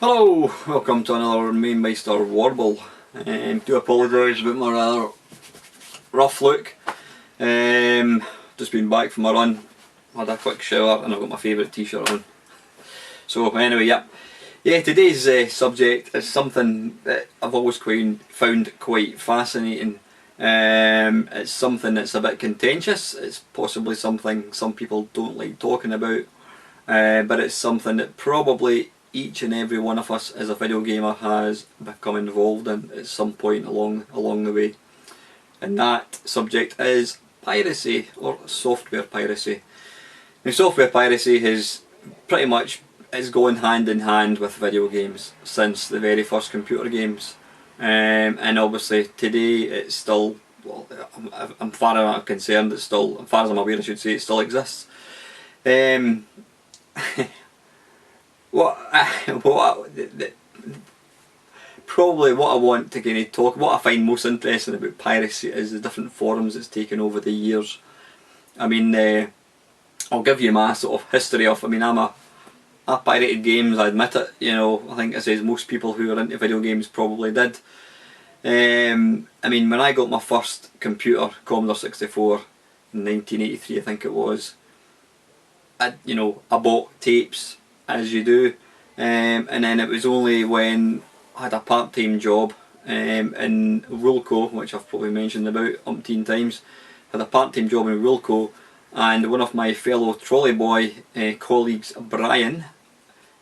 Hello, welcome to another Mamemeister warble. Do apologise about my rather rough look. Just been back from a run, had a quick shower and I've got my favourite t-shirt on. So anyway, yeah, today's subject is something that I've always found quite fascinating. It's something that's a bit contentious. It's possibly something some people don't like talking about, but it's something that probably each and every one of us as a video gamer has become involved in at some point along the way. And that subject is piracy, or software piracy. Now, software piracy has pretty much gone hand in hand with video games since the very first computer games. And obviously today it's still, well, as far as I'm concerned, it's still, as far as I'm aware I should say, it still exists. Probably what I want to kind of talk, what I find most interesting about piracy is the different forms it's taken over the years. I mean, I'll give you my sort of history of, I pirated games, I admit it, you know, I think as most people who are into video games probably did. I mean, when I got my first computer, Commodore 64, in 1983 I think it was, I bought tapes, as you do, and then it was only when I had a part-time job in Wilco, which I've probably mentioned about umpteen times. Had a part-time job in Wilco, and one of my fellow trolley boy colleagues, Brian,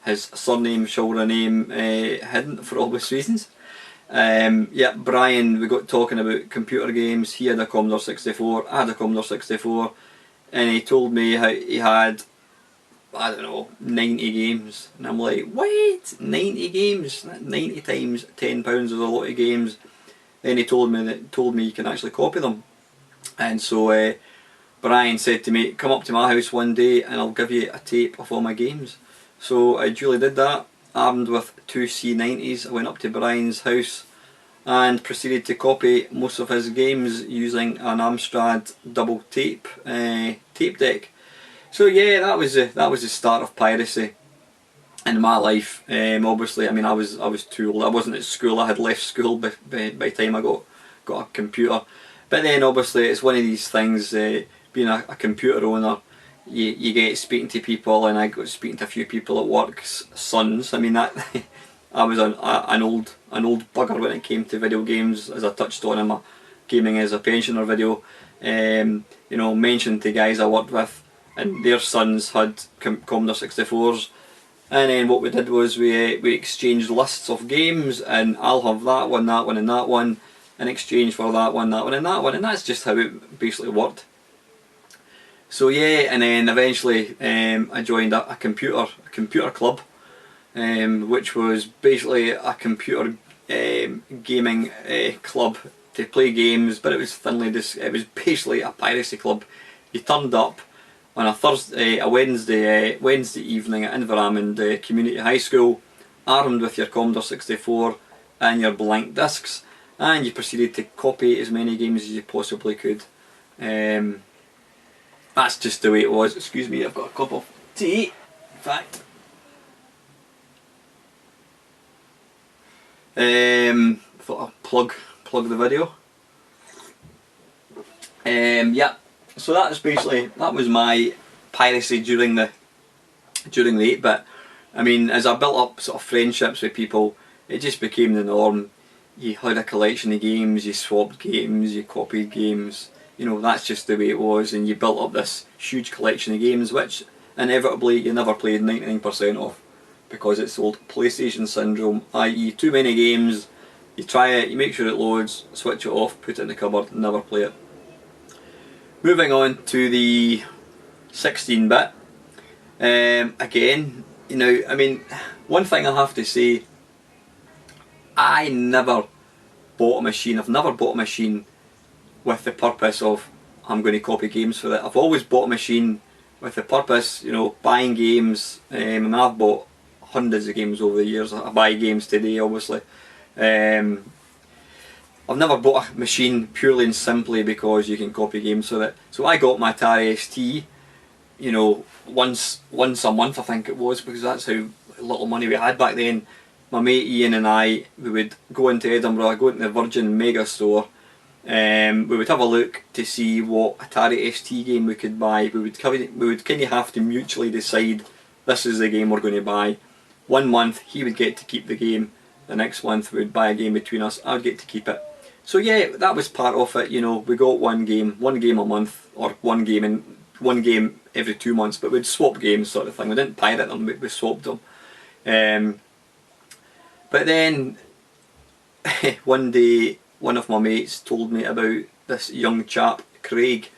his surname shall remain hidden for obvious reasons. Yeah, Brian, we got talking about computer games. He had a Commodore 64, I had a Commodore 64, and he told me how he had, I don't know, 90 games, and I'm like, what? 90 games? 90 times £10 is a lot of games. Then he told me you can actually copy them, and so Brian said to me, come up to my house one day and I'll give you a tape of all my games. So I duly did that, armed with two C90s. I went up to Brian's house and proceeded to copy most of his games using an Amstrad double tape deck. So yeah, that was the start of piracy in my life. Obviously, I was too old. I wasn't at school. I had left school by the time I got a computer. But then obviously it's one of these things. Being a computer owner, you get speaking to people, and I got speaking to a few people at work's sons. I mean that I was an old bugger when it came to video games, as I touched on in my gaming as a pensioner video. Mentioned to guys I worked with, and their sons had Commodore 64s, and then what we did was we exchanged lists of games, and I'll have that one and that one in exchange for that one and that one, and that's just how it basically worked. So yeah, and then eventually I joined a computer club, which was basically a computer gaming club to play games, but it was basically a piracy club. You turned up on a Wednesday evening at Inverarmond Community High School, armed with your Commodore 64 and your blank discs, and you proceeded to copy as many games as you possibly could. That's just the way it was. Excuse me, I've got a cup of tea, in fact. Thought I'd plug the video. Yeah. So that was my piracy during the 8-bit. I mean, as I built up sort of friendships with people, it just became the norm. You had a collection of games, you swapped games, you copied games. You know, that's just the way it was, and you built up this huge collection of games, which inevitably you never played 99% of, because it's old PlayStation syndrome, i.e. too many games, you try it, you make sure it loads, switch it off, put it in the cupboard, never play it. Moving on to the 16-bit, again, one thing I have to say, I've never bought a machine with the purpose of, I'm going to copy games for it. I've always bought a machine with the purpose, buying games. I've bought hundreds of games over the years. I buy games today, obviously. I've never bought a machine purely and simply because you can copy games with it. So I got my Atari ST, once a month I think it was, because that's how little money we had back then. my mate Ian and I, we would go into Edinburgh, go into the Virgin Mega Store. We would have a look to see what Atari ST game we could buy. We would kind of have to mutually decide, this is the game we're going to buy. 1 month he would get to keep the game, the next month we would buy a game between us, I would get to keep it. So yeah, that was part of it, you know, we got one game a month, or one game every 2 months, but we'd swap games sort of thing. We didn't pirate them, we swapped them. But then one day one of my mates told me about this young chap, Craig.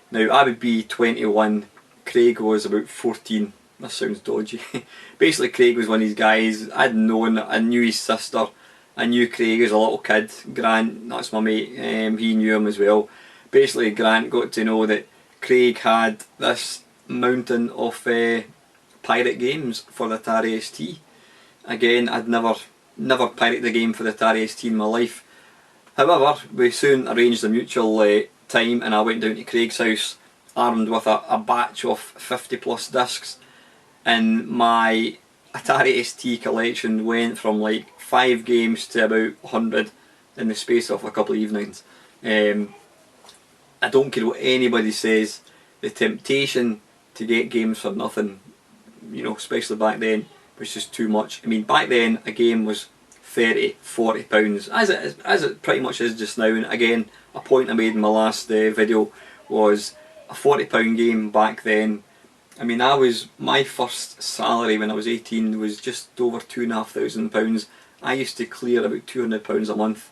Now I would be 21, Craig was about 14. This sounds dodgy. Basically Craig was one of these guys, I knew his sister, I knew Craig as a little kid. Grant, that's my mate, he knew him as well. Basically Grant got to know that Craig had this mountain of pirate games for the Atari ST. Again, I'd never pirated a game for the Atari ST in my life. However, we soon arranged a mutual time and I went down to Craig's house armed with a batch of 50 plus discs, and my Atari ST collection went from like 5 games to about 100 in the space of a couple of evenings. I don't care what anybody says, the temptation to get games for nothing, you know, especially back then, was just too much. I mean, back then a game was 30, 40 pounds, as it pretty much is just now. And again, a point I made in my last video was a £40 game back then. I mean, my first salary when I was 18 was just over £2,500. I used to clear about £200 a month.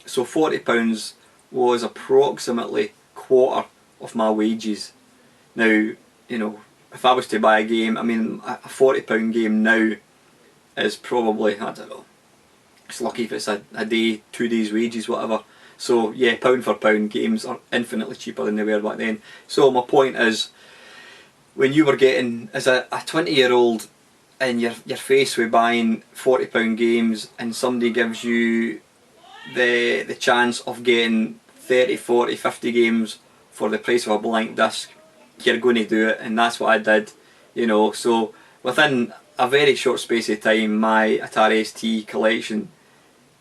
So £40 was approximately quarter of my wages. Now, you know, if I was to buy a game, I mean, a £40 game now is probably, I don't know, it's lucky if it's a day, 2 days wages, whatever. So yeah, pound for pound, games are infinitely cheaper than they were back then. So my point is, when you were getting, as a 20-year-old, and you're faced with buying £40 games, and somebody gives you the chance of getting 30, 40, 50 games for the price of a blank disc, you're going to do it, and that's what I did, you know. So within a very short space of time, my Atari ST collection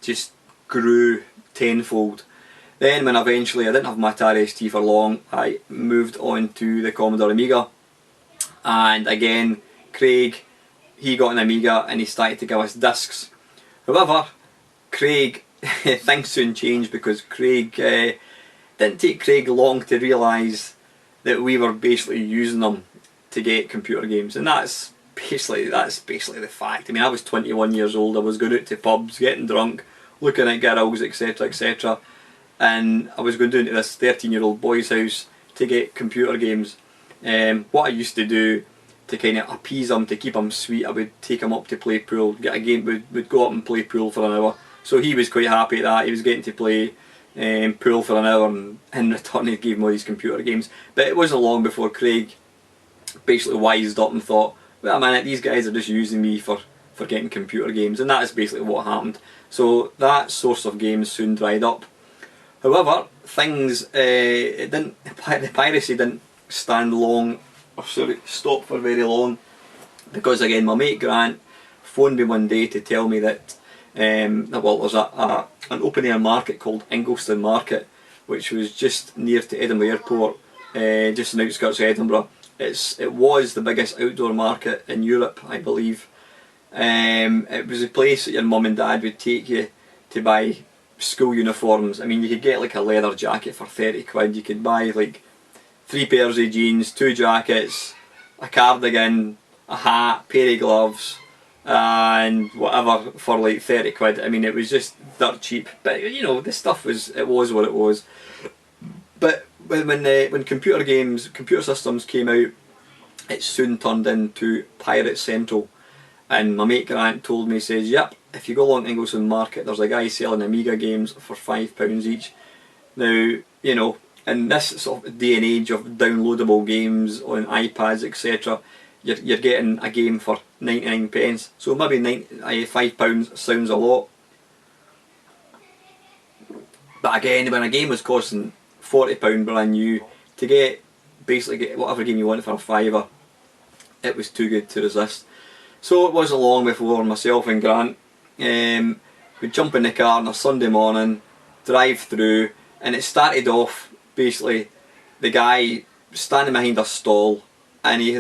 just grew tenfold. Then when eventually I didn't have my Atari ST for long, I moved on to the Commodore Amiga, and again Craig, he got an Amiga and he started to give us discs. However, Craig, things soon changed, because Craig, didn't take Craig long to realise that we were basically using them to get computer games, and that's basically the fact. I mean, I was 21 years old, I was going out to pubs, getting drunk, looking at girls, etc, etc, and I was going down to this 13-year-old boy's house to get computer games. What I used to do to kind of appease him, to keep him sweet, I would take him up to play pool, get a game, we'd go up and play pool for an hour. So he was quite happy at that, he was getting to play pool for an hour, and in return he gave him all these computer games. But it wasn't long before Craig basically wised up and thought, wait a minute, these guys are just using me for getting computer games, and that is basically what happened. So that source of games soon dried up. However, things, the piracy didn't stand long, or sorry, stop for very long, because again my mate Grant phoned me one day to tell me that well, there's an open air market called Ingliston Market, which was just near to Edinburgh Airport, just in the outskirts of Edinburgh. It was the biggest outdoor market in Europe, I believe. It was a place that your mum and dad would take you to buy school uniforms. I mean, you could get like a leather jacket for 30 quid, you could buy like 3 pairs of jeans, 2 jackets, a cardigan, a hat, pair of gloves, and whatever for like 30 quid. I mean, it was just dirt cheap, but you know, this stuff was what it was. But when computer systems came out, it soon turned into Pirate Central. And my mate Grant told me, he says, yep, if you go along Ingliston Market, there's a guy selling Amiga games for £5 each. Now, you know, in this sort of day and age of downloadable games on iPads, etc., you're getting a game for 99 pence. So maybe £5 sounds a lot. But again, when a game was costing £40 brand new, to basically get whatever game you wanted for a fiver, it was too good to resist. So it wasn't long before myself and Grant would jump in the car on a Sunday morning, drive through, and it started off basically the guy standing behind a stall, and he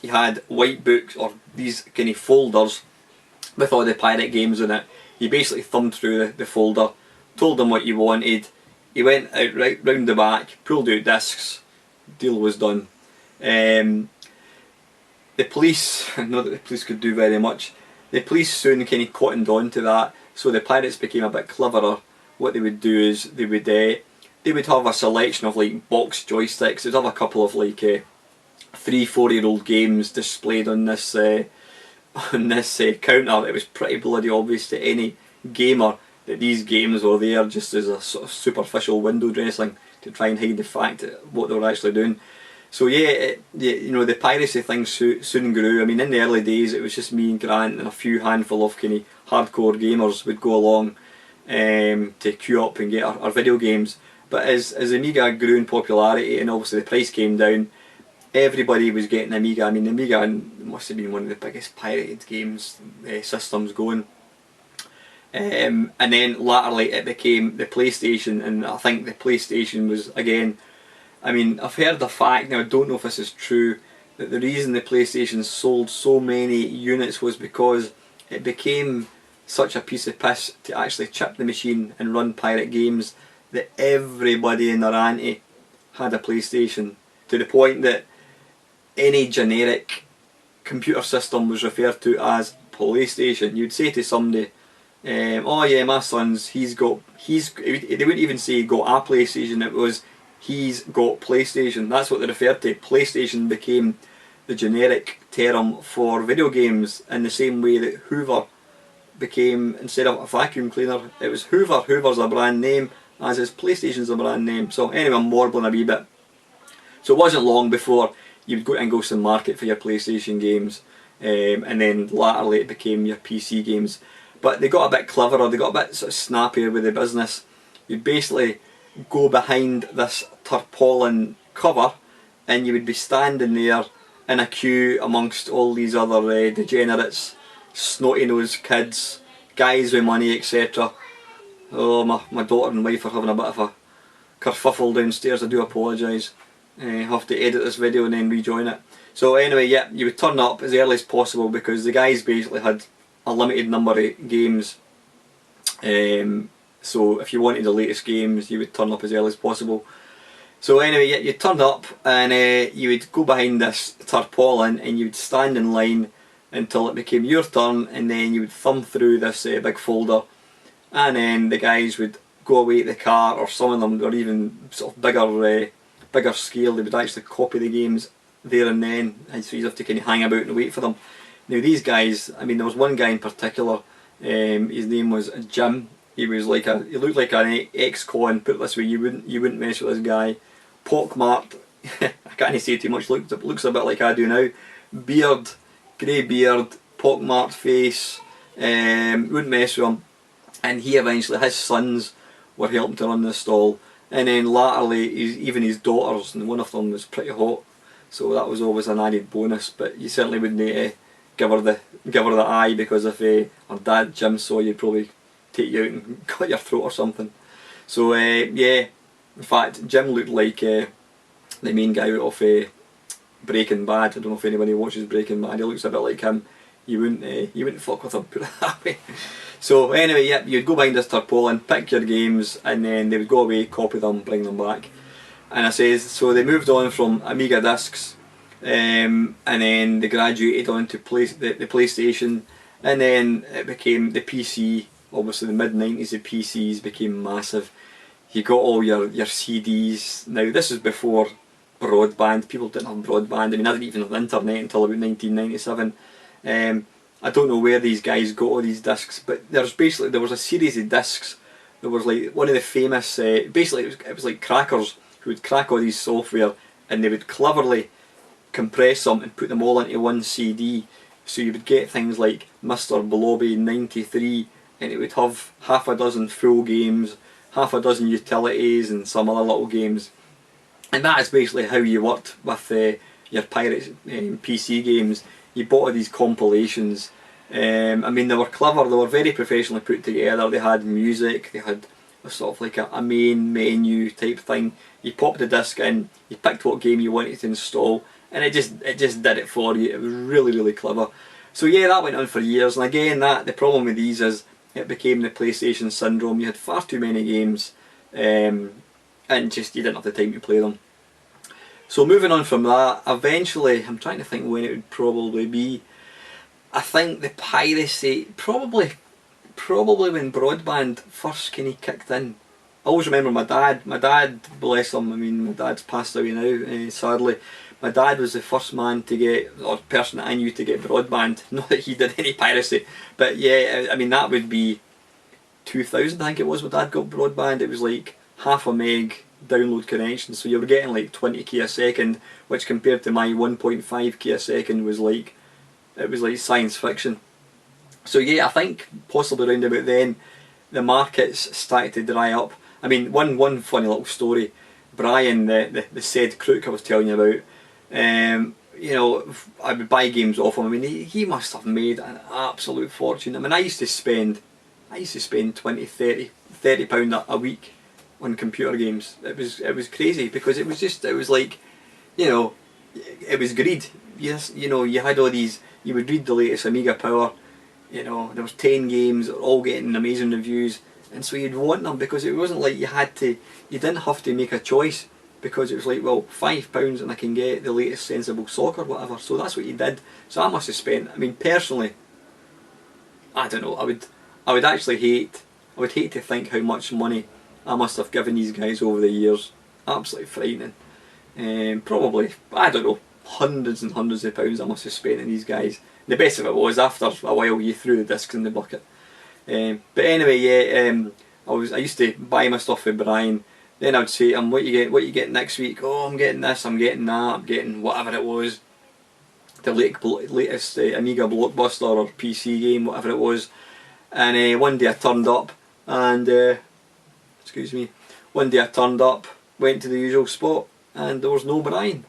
had white books, or these kind of folders with all the pirate games in it. You basically thumbed through the folder, told him what you wanted. He went out right round the back, pulled out discs, deal was done. The police, not that the police could do very much, the police soon kind of cottoned on to that, so the pirates became a bit cleverer. What they would do is they would have a selection of like box joysticks. They'd have a couple of like 3-4-year-old games displayed on this counter. It was pretty bloody obvious to any gamer that these games were there just as a sort of superficial window dressing to try and hide the fact that what they were actually doing. So yeah, you know, the piracy thing soon grew. I mean, in the early days it was just me and Grant and a few handful of kind of hardcore gamers would go along to queue up and get our video games. But as Amiga grew in popularity and obviously the price came down, everybody was getting Amiga. I mean, the Amiga must have been one of the biggest pirated games systems going. And then latterly it became the PlayStation, and I think the PlayStation was, again, I mean, I've heard the fact, now I don't know if this is true, that the reason the PlayStation sold so many units was because it became such a piece of piss to actually chip the machine and run pirate games that everybody in their auntie had a PlayStation, to the point that any generic computer system was referred to as PlayStation. You'd say to somebody, oh yeah, my son's, they wouldn't even say got a PlayStation, it was he's got PlayStation. That's what they referred to. PlayStation became the generic term for video games, in the same way that Hoover became, instead of a vacuum cleaner, it was Hoover. Hoover's a brand name, as is PlayStation's a brand name. So anyway, I'm warbling a wee bit. So it wasn't long before you would go to Engelson and market for your PlayStation games, and then latterly it became your PC games. But they got a bit cleverer, they got a bit sort of snappier with the business. You'd basically go behind this tarpaulin cover and you would be standing there in a queue amongst all these other degenerates, snotty-nosed kids, guys with money, etc. Oh, my daughter and wife are having a bit of a kerfuffle downstairs. I do apologise. I have to edit this video and then rejoin it. So anyway, yeah, you would turn up as early as possible because the guys basically had a limited number of games. So if you wanted the latest games, you would turn up as early as possible. So anyway, yeah, you turned up and you would go behind this tarpaulin and you would stand in line until it became your turn, and then you would thumb through this big folder, and then the guys would go away to the car, or some of them were even sort of bigger scale. They would actually copy the games there and then, and so you'd have to kind of hang about and wait for them. Now these guys, I mean, there was one guy in particular, his name was Jim. He looked like an ex-con, put it this way, you wouldn't mess with this guy. Pockmarked, I can't say too much, looks a bit like I do now. Beard, grey beard, pockmarked face, wouldn't mess with him. And he eventually, his sons were helping to run the stall. And then latterly, even his daughters, and one of them was pretty hot. So that was always an added bonus, but you certainly wouldn't give her the eye, because if her dad Jim saw you, he'd probably take you out and cut your throat or something. So yeah, in fact Jim looked like the main guy out of Breaking Bad. I don't know if anybody watches Breaking Bad. He looks a bit like him. You wouldn't fuck with him, put it that way. So anyway, yeah, you'd go behind this tarpaulin, pick your games, and then they would go away, copy them, bring them back. And I says, so they moved on from Amiga discs, and then they graduated on to the PlayStation, and then it became the PC. Obviously the mid-90s, the PCs became massive. You got all your CDs. Now this is before broadband. People didn't have broadband. I mean, I didn't even have internet until about 1997. I don't know where these guys got all these discs, but there was a series of discs. There was like one of the famous, basically it was like crackers who would crack all these software, and they would cleverly compress them and put them all into one CD. So you would get things like Mr. Blobby 93, and it would have half a dozen full games, half a dozen utilities, and some other little games. And that is basically how you worked with your pirate PC games. you bought all these compilations. I mean, they were clever, they were very professionally put together. They had music, they had a sort of like a main menu type thing. You popped the disc in, you picked what game you wanted to install, and it just did it for you. It was really, really clever. So yeah, that went on for years, and again, the problem with these is it became the PlayStation syndrome. You had far too many games, and just you didn't have the time to play them. So moving on from that, eventually, I'm trying to think when it would probably be. I think the piracy, probably when broadband first kind of kicked in. I always remember my dad, bless him, I mean my dad's passed away now, sadly. My dad was the first man to get, or person that I knew to get broadband. Not that he did any piracy, but yeah, I mean that would be 2000 I think it was when Dad got broadband. It was like half a meg download connection, so you were getting like 20k a second, which compared to my 1.5k a second was like, it was like science fiction. So yeah, I think possibly around about then the markets started to dry up. I mean, one funny little story, Brian, the said crook I was telling you about, you know, I would buy games off him. I mean, he must have made an absolute fortune. I mean, I used to spend 20, 30 pound a week on computer games. It was crazy, because it was like, you know, it was greed. Yes, you know, you had all these, you would read the latest Amiga Power, you know, there was 10 games all getting amazing reviews, and so you'd want them, because it wasn't like you didn't have to make a choice, because it was like, well, £5 and I can get the latest Sensible Soccer, whatever. So that's what you did. So I must have spent, I mean, personally, I don't know, I would hate to think how much money I must have given these guys over the years. Absolutely frightening. Probably, I don't know, hundreds and hundreds of pounds I must have spent on these guys. The best of it was, after a while you threw the discs in the bucket. But anyway, yeah, I used to buy my stuff with Brian. Then I would say to him, what you get next week? Oh, I'm getting this, I'm getting that, I'm getting whatever it was. The latest Amiga Blockbuster or PC game, whatever it was. And one day I turned up, and one day I turned up, went to the usual spot, and there was no Brian.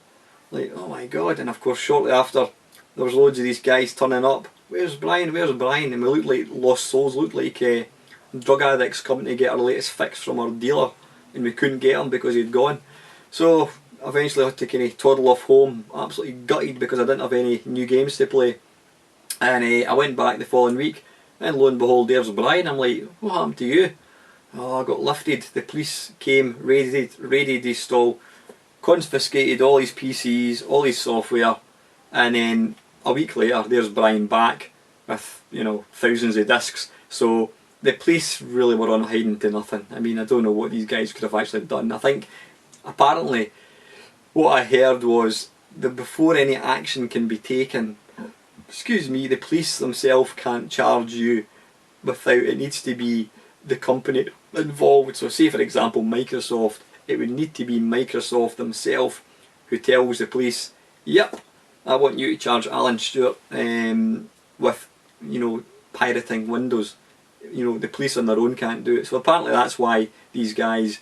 Like, oh my god. And of course shortly after, there was loads of these guys turning up. Where's Brian? Where's Brian? And we looked like lost souls, looked like drug addicts coming to get our latest fix from our dealer, and we couldn't get him because he'd gone. So eventually I had to kind of toddle off home, absolutely gutted, because I didn't have any new games to play. And I went back the following week, and lo and behold, there's Brian. I'm like, what happened to you? Oh, I got lifted. The police came, raided his stall, confiscated all his PCs, all his software, and then a week later there's Brian back with, you know, thousands of discs. So the police really were on hiding to nothing. I mean, I don't know what these guys could have actually done. I think apparently what I heard was that before any action can be taken, the police themselves can't charge you without, it needs to be the company involved. So say for example Microsoft, it would need to be Microsoft themselves who tells the police, yep, I want you to charge Alan Stewart with, you know, pirating Windows. You know, the police on their own can't do it. So apparently that's why these guys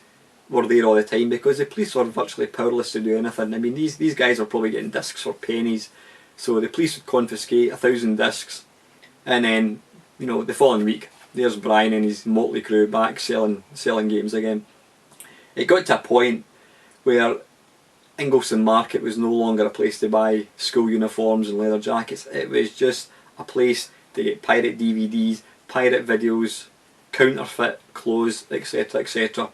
were there all the time, because the police were virtually powerless to do anything. I mean, these guys are probably getting discs for pennies. So the police would confiscate 1,000 discs, and then, you know, the following week there's Brian and his motley crew back selling games again. It got to a point where Ingleston Market was no longer a place to buy school uniforms and leather jackets. It was just a place to get pirate DVDs, pirate videos, counterfeit clothes, etc, etc.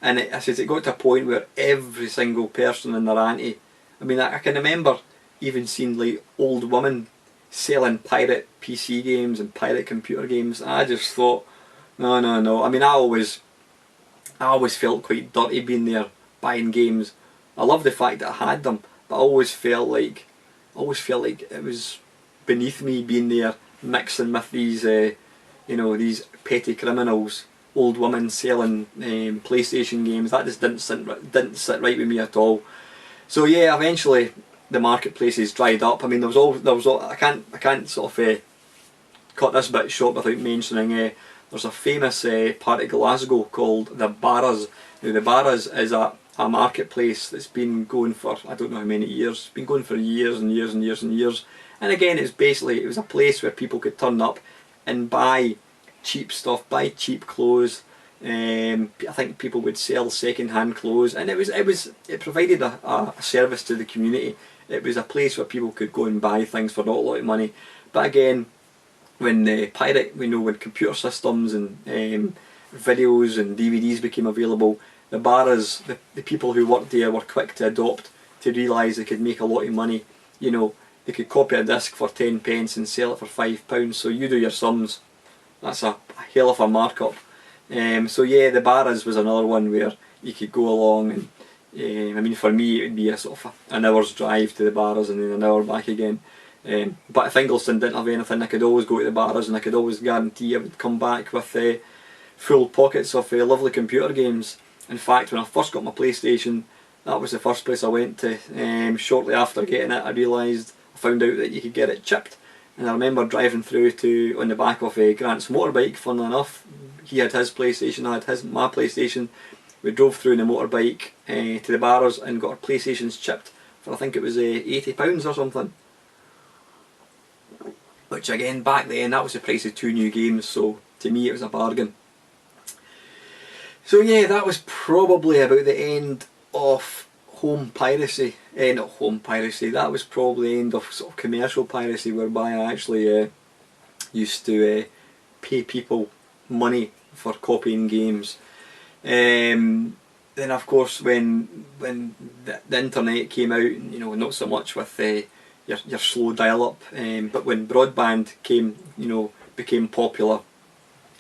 And it got to a point where every single person in their auntie, I mean, I can remember even seeing like old women selling pirate PC games and pirate computer games. I just thought, no. I mean, I always felt quite dirty being there buying games. I love the fact that I had them, but I always felt like it was beneath me being there mixing with these, you know, these petty criminals, old women selling PlayStation games. That just didn't sit right with me at all. So yeah, eventually the marketplaces dried up. I mean, there was I can't sort of cut this bit short without mentioning there's a famous part of Glasgow called the Barras. Now the Barras is a marketplace that's been going for I don't know how many years. It's been going for years and years and years and years, And again, it was a place where people could turn up and buy cheap stuff, buy cheap clothes. I think people would sell second-hand clothes, and it provided a service to the community. It was a place where people could go and buy things for not a lot of money. But again, when when computer systems and videos and DVDs became available, the barras, the people who worked there were quick to adopt, to realise they could make a lot of money. You know, they could copy a disc for 10 pence and sell it for £5. So you do your sums. That's a hell of a markup. So yeah, the barras was another one where you could go along, and I mean, for me it would be a sort of an hour's drive to the barras and then an hour back again. But if Ingleton didn't have anything, I could always go to the barras, and I could always guarantee I would come back with full pockets of lovely computer games. In fact, when I first got my PlayStation, that was the first place I went to. Shortly after getting it, I found out that you could get it chipped. And I remember driving through on the back of Grant's motorbike, funnily enough. He had his PlayStation, I had my PlayStation. We drove through in the motorbike to the barras and got our PlayStations chipped for, I think it was £80 or something. Which again, back then, that was the price of 2 new games, so to me it was a bargain. So yeah, that was probably about the end of home piracy. Not home piracy, that was probably the end of sort of commercial piracy, whereby I actually used to pay people money for copying games. Then of course when the internet came out, you know, not so much with your slow dial-up, but when broadband became popular,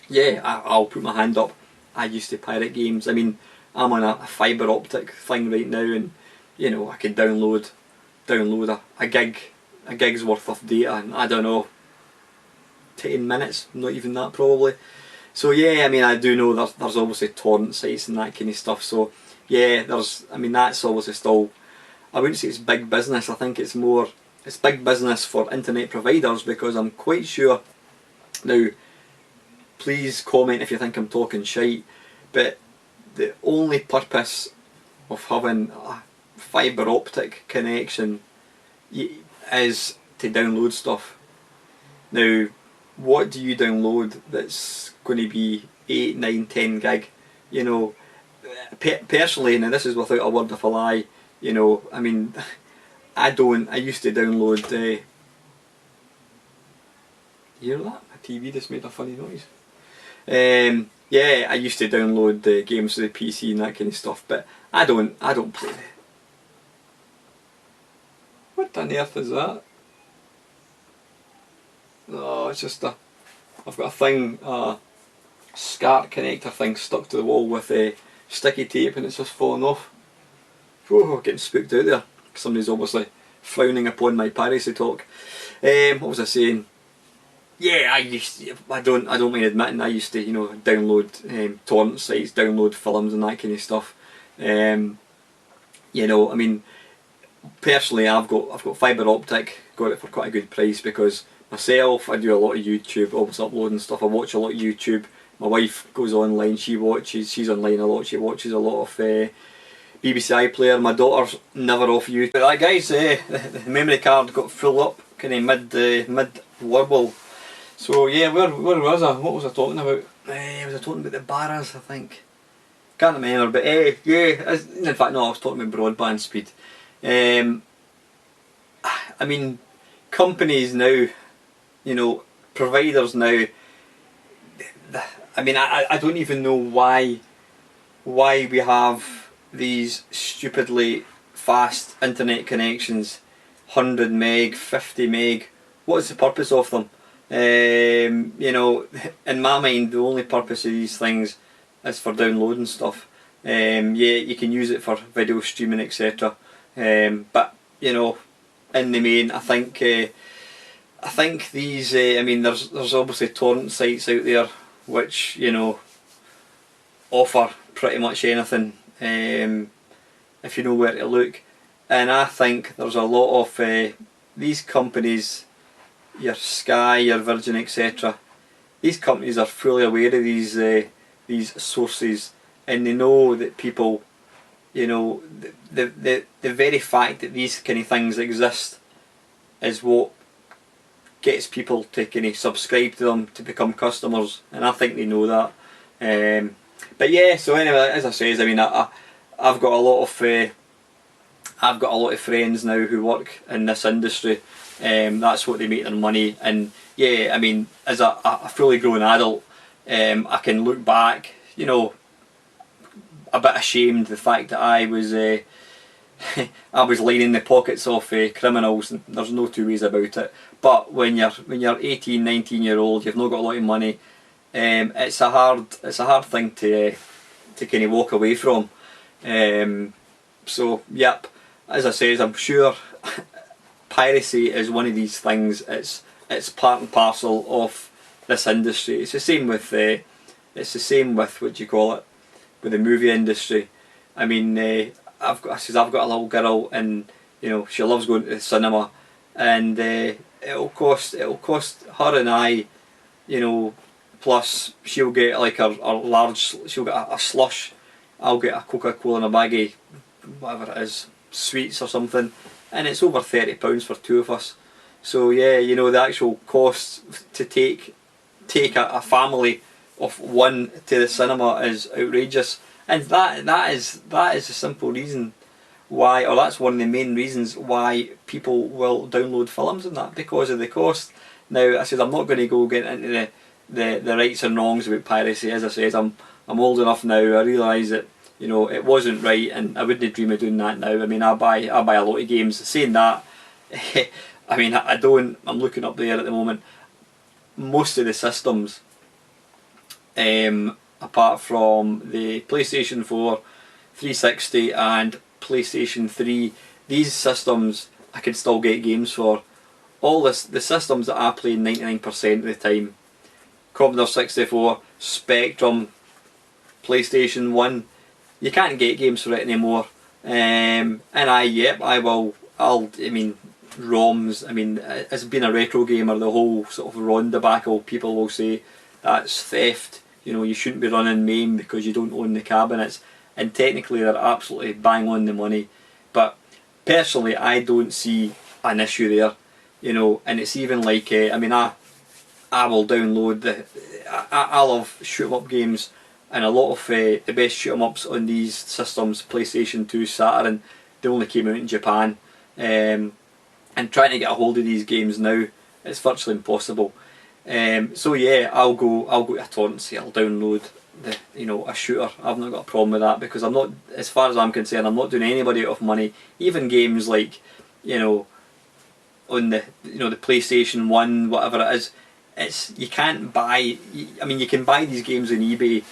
yeah, I'll put my hand up. I used to pirate games. I mean, I'm on a fibre optic thing right now, and you know, I can download a gig's worth of data in, I don't know, 10 minutes, not even that probably. So yeah, I mean, I do know there's obviously torrent sites and that kind of stuff. So yeah, that's obviously still, I wouldn't say it's big business. I think it's big business for internet providers, because I'm quite sure, now please comment if you think I'm talking shite, but the only purpose of having a fibre optic connection is to download stuff. Now, what do you download that's going to be 8, 9, 10 gig? You know, personally, now this is without a word of a lie, you know, I mean, I used to download, you hear that? My TV just made a funny noise. Yeah, I used to download games to the PC and that kind of stuff, but I don't play it. What on earth is that? Oh, it's just I've got a thing, SCART connector thing stuck to the wall with sticky tape, and it's just fallen off. Oh, getting spooked out there. Somebody's obviously frowning upon my piracy talk. What was I saying? Yeah, I don't mind admitting, I used to, you know, download torrent sites, download films and that kind of stuff. You know, I mean, personally, I've got fibre optic, got it for quite a good price, because myself, I do a lot of YouTube, always uploading stuff. I watch a lot of YouTube. My wife goes online, she's online a lot, she watches a lot of BBC iPlayer. My daughter's never off YouTube. But that guy's, the memory card got full up, kind of mid warble. So yeah, where was I? What was I talking about? Was I talking about the barras, I think? Can't remember, but yeah, in fact no, I was talking about broadband speed. I mean, companies now, you know, providers now, I mean, I don't even know why we have these stupidly fast internet connections, 100 meg, 50 meg. What is the purpose of them? You know, in my mind, the only purpose of these things is for downloading stuff. Yeah, you can use it for video streaming, etc. But you know, in the main, I think these. I mean, there's obviously torrent sites out there which, you know, offer pretty much anything if you know where to look. And I think there's a lot of these companies, your Sky, your Virgin, etc. These companies are fully aware of these sources, and they know that people, you know, the very fact that these kind of things exist is what gets people to kind of subscribe to them to become customers, and I think they know that. But yeah, so anyway, as I says, I mean, I've got a lot of friends now who work in this industry. That's what they make their money, and yeah, I mean, as a fully grown adult, I can look back, you know, a bit ashamed the fact that I was I was lining the pockets of criminals, and there's no two ways about it. But when you're 18, 19-year-old, you've not got a lot of money. It's a hard thing to kind of walk away from. So yep, as I says, I'm sure piracy is one of these things. It's part and parcel of this industry. It's the same with what do you call it, with the movie industry. I mean, I've got a little girl, and you know, she loves going to the cinema, and it'll cost her and I, you know, plus she'll get like she'll get a slush, I'll get a Coca-Cola and a bag of whatever it is, sweets or something, and it's over £30 for two of us. So yeah, you know, the actual cost to take a family of one to the cinema is outrageous, and that is a simple reason why, or that's one of the main reasons why people will download films and that, because of the cost. Now, I said I'm not going to go get into the rights and wrongs about piracy. As I said, I'm old enough now. I realise that, you know, it wasn't right, and I wouldn't dream of doing that now. I mean, I buy a lot of games. Saying that, I mean, I don't. I'm looking up there at the moment. Most of the systems, apart from the PlayStation 4, 360 and PlayStation 3, these systems I can still get games for. All the systems that I play 99% of the time, Commodore 64, Spectrum, PlayStation 1, you can't get games for it anymore. And I mean, ROMs, I mean, as being a retro gamer, the whole sort of ROM debacle, people will say that's theft, you know, you shouldn't be running MAME because you don't own the cabinets, and technically they're absolutely bang on the money. But personally, I don't see an issue there, you know. And it's even like, I mean, I will download I love shoot 'em up games, and a lot of the best shoot 'em ups on these systems, PlayStation 2, Saturn, they only came out in Japan. And trying to get a hold of these games now, it's virtually impossible. So yeah, I'll go to a torrent sale, I'll download a shooter. I've not got a problem with that, because I'm not, as far as I'm concerned, I'm not doing anybody out of money. Even games like, you know, on the PlayStation 1, whatever it is, you can't buy. I mean, you can buy these games on eBay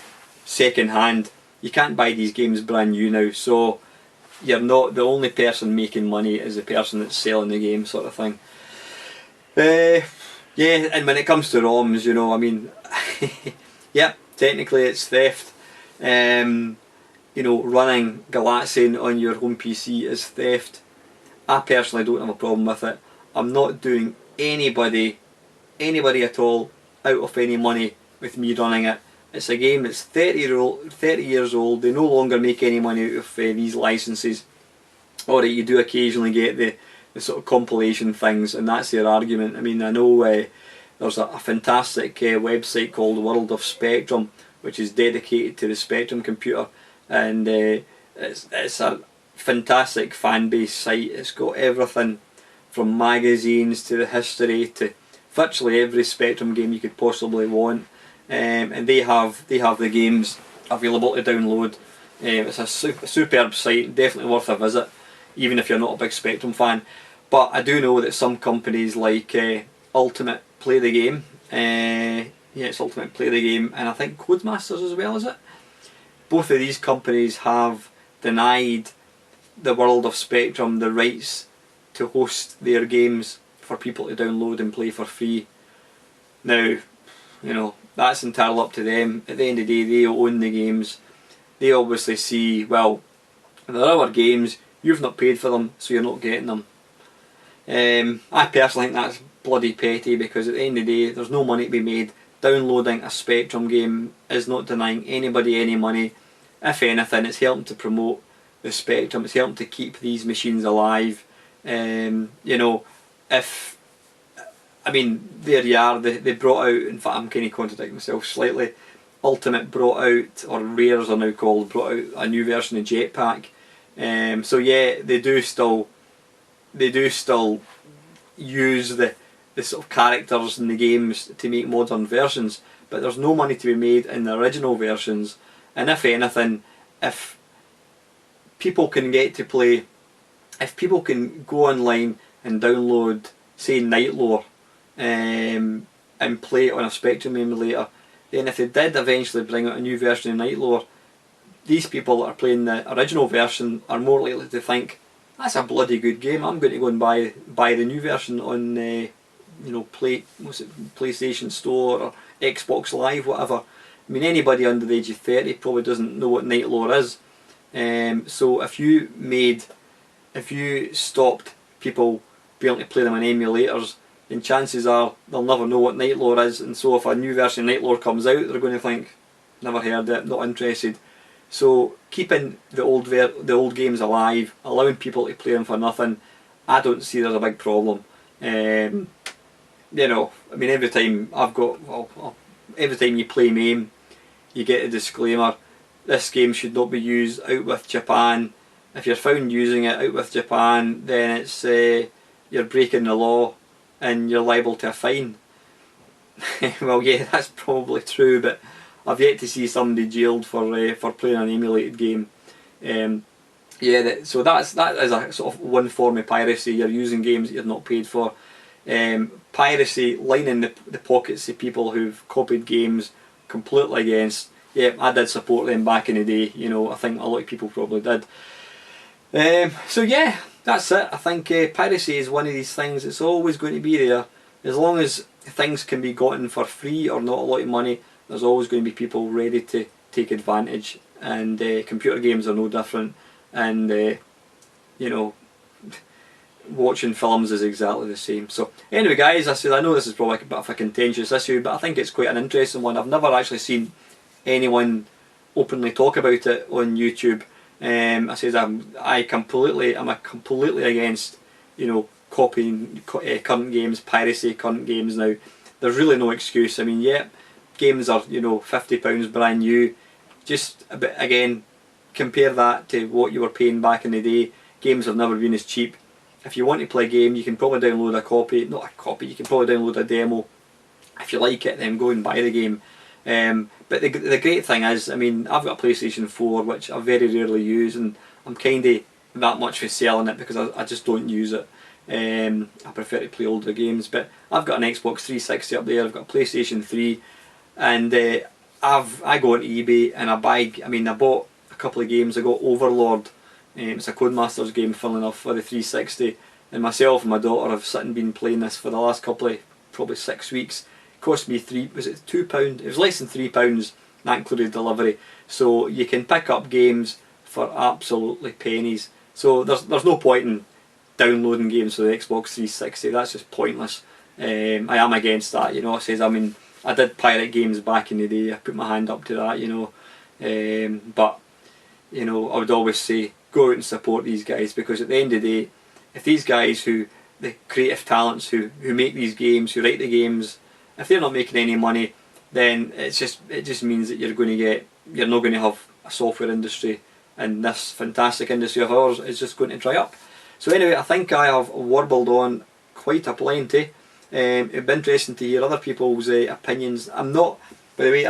second hand. You can't buy these games brand new now. So you're not the only person making money, is the person that's selling the game, sort of thing. Yeah, and when it comes to ROMs, you know, I mean, yeah, technically it's theft. You know, running Galaxian on your home PC is theft. I personally don't have a problem with it. I'm not doing anybody at all out of any money with me running it. It's a game that's 30 years old. They no longer make any money out of these licenses. Alright, you do occasionally get the sort of compilation things, and that's their argument. I mean, I know there's a fantastic website called World of Spectrum, which is dedicated to the Spectrum computer, and it's a fantastic fan base site. It's got everything from magazines to the history to virtually every Spectrum game you could possibly want, and they have the games available to download. It's a superb site, definitely worth a visit, even if you're not a big Spectrum fan. But I do know that some companies like Ultimate Play the Game, yeah, it's Ultimate Play the Game, and I think Codemasters as well, is it? Both of these companies have denied the World of Spectrum the rights to host their games for people to download and play for free. Now, you know, that's entirely up to them. At the end of the day, they own the games. They obviously see, well, they're our games, you've not paid for them, so you're not getting them. I personally think that's bloody petty, because at the end of the day, there's no money to be made. Downloading a Spectrum game is not denying anybody any money. If anything, it's helping to promote the Spectrum, it's helping to keep these machines alive. You know, if I mean, there you are. They brought out. In fact, I'm kind of contradicting myself slightly. Ultimate brought out, or Rares are now called, brought out a new version of Jetpack. So yeah, they do still use the sort of characters in the games to make modern versions, but there's no money to be made in the original versions. And if anything, if people can get to play, if people can go online and download, say, Night Lore, and play it on a Spectrum emulator, then if they did eventually bring out a new version of Night Lore, these people that are playing the original version are more likely to think, that's a bloody good game, I'm going to go and buy the new version on PlayStation Store or Xbox Live, whatever. I mean, anybody under the age of 30 probably doesn't know what Night Lore is. So if you stopped people being able to play them on emulators, then chances are they'll never know what Night Lore is, and so if a new version of Night Lore comes out, they're going to think, never heard it, not interested. So keeping the old games alive, allowing people to play them for nothing, I don't see there's a big problem. I mean, every time every time you play MAME, you get a disclaimer: this game should not be used out with Japan. If you're found using it out with Japan, then it's you're breaking the law and you're liable to a fine. Well, yeah, that's probably true, but I've yet to see somebody jailed for playing an emulated game. So that is a sort of one form of piracy. You're using games that you're not paid for. Piracy, lining the pockets of people who've copied games, completely against. Yeah, I did support them back in the day. I think a lot of people probably did. So yeah, that's it. I think piracy is one of these things that's always going to be there. As long as things can be gotten for free or not a lot of money, there's always going to be people ready to take advantage. And computer games are no different. And watching films is exactly the same. So anyway, guys, I know this is probably a bit of a contentious issue, but I think it's quite an interesting one. I've never actually seen anyone openly talk about it on YouTube. I'm completely against copying current games, piracy current games now. There's really no excuse. I mean, yeah, games are £50 brand new. Just a bit, again, compare that to what you were paying back in the day. Games have never been as cheap. If you want to play a game, you can probably download you can probably download a demo. If you like it, then go and buy the game. But the great thing is, I mean, I've got a PlayStation 4 which I very rarely use, and I'm kind of that much for selling it because I just don't use it. I prefer to play older games, but I've got an Xbox 360 up there, I've got a PlayStation 3, and I go on eBay and I bought a couple of games. I got Overlord. It's a Codemasters game, funnily enough, for the 360, and myself and my daughter have been playing this for the last probably 6 weeks. It cost me £2? It was less than £3, that included delivery. So you can pick up games for absolutely pennies. So there's no point in downloading games for the Xbox 360, that's just pointless. I am against that, I did pirate games back in the day, I put my hand up to that, but I would always say, go out and support these guys, because at the end of the day, if these guys the creative talents who make these games, who write the games, if they're not making any money, then it just means that you're not going to have a software industry, and this fantastic industry of ours is just going to dry up. So anyway, I think I have warbled on quite a plenty. It'd be interesting to hear other people's opinions. I'm not really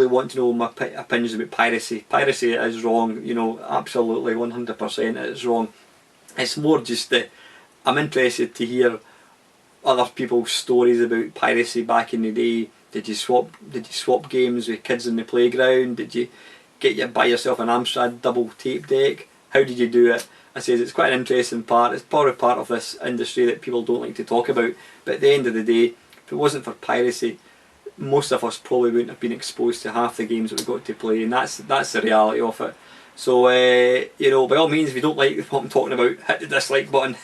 want to know my opinions about piracy. Piracy is wrong, absolutely 100% it is wrong. It's more just that I'm interested to hear other people's stories about piracy back in the day. Did you swap games with kids in the playground? Did you buy yourself an Amstrad double tape deck? How did you do it? I says it's quite an interesting part. It's probably part of this industry that people don't like to talk about. But at the end of the day, if it wasn't for piracy, most of us probably wouldn't have been exposed to half the games that we got to play, and that's the reality of it. So by all means, if you don't like what I'm talking about, hit the dislike button.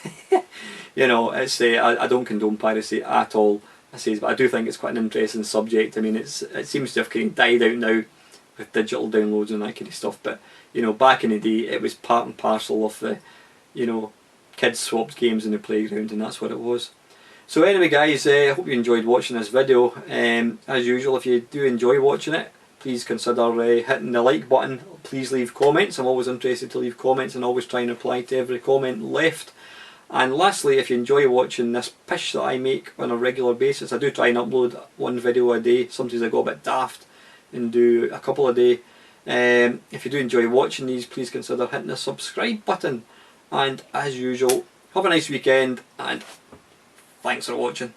I don't condone piracy at all. But I do think it's quite an interesting subject. I mean, it seems to have kind of died out now with digital downloads and that kind of stuff. But back in the day, it was part and parcel of the kids swapped games in the playground, and that's what it was. So anyway guys, I hope you enjoyed watching this video. As usual, if you do enjoy watching it, please consider hitting the like button. Please leave comments. I'm always interested to leave comments and always try and reply to every comment left. And lastly, if you enjoy watching this pish that I make on a regular basis, I do try and upload one video a day. Sometimes I go a bit daft and do a couple a day. If you do enjoy watching these, please consider hitting the subscribe button. And as usual, have a nice weekend and thanks for watching.